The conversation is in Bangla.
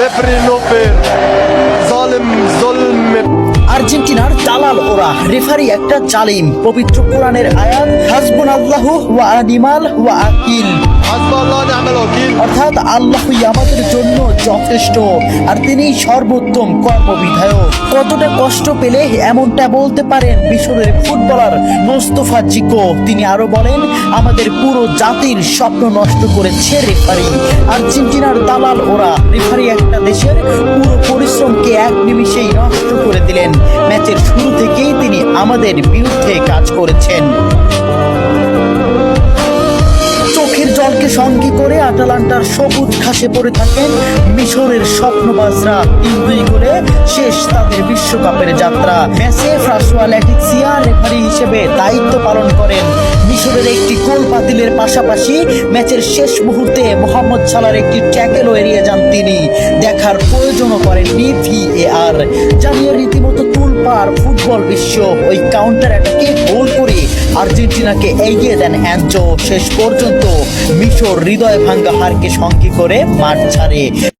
referee no fair. ظالم ظلم. আর্জেন্টিনার দালাল ওরা, রেফারি একটা জালিম। পবিত্র কোরআনের আয়াত হাসবুনাল্লাহু ওয়া নিমাল ওয়াকিল, حسب الله ونعم الوكيل. অর্থাৎ আল্লাহই আমাদের জন্য যথেষ্ট আর তিনি সর্বোত্তম কর্মবিধায়ক। কতটা কষ্ট পেলে এমনটা বলতে পারেন মিশরের ফুটবলার মোস্তফা জিকো। তিনি আরো বলেন, আমাদের পুরো জাতির স্বপ্ন নষ্ট করেছে রেফারি। আর্জেন্টিনার দালাল ওরা, রেফারি একটা দেশের পুরো পরিশ্রমকে এক নিমিষেই নষ্ট করে দিলেন। ম্যাচের শুরু থেকেই তিনি আমাদের বিরুদ্ধে কাজ করেছেন। চোখের জলকে সঙ্গী করে আটালান্টার সবুজ ঘাসে পড়ে থাকেন মিশরের স্বপ্নবাজরা। 3-2 গোলে শেষ তাদের বিশ্বকাপের যাত্রা। ম্যাচে ফ্রাসোয়া ল্যাটিসিয়া রেফারি হিসেবে দায়িত্ব পালন করেন। মিশরের একটি গোল বাতিলের পাশাপাশি ম্যাচের শেষ মুহূর্তে মোহাম্মদ সালার একটি ট্যাকেলও এড়িয়ে যান তিনি। দেখার প্রয়োজনও করেননি VAR। জানিয়ে রীতিমতো তুলপাড় ফুটবল বিশ্ব। ওই কাউন্টার অ্যাটাকে গোল করে আর্জেন্টিনাকে এগিয়ে দেন অ্যাঞ্জো। শেষ পর্যন্ত মিশর হৃদয় ভাঙ্গা হারকে সঙ্গী করে মাঠ ছাড়ে।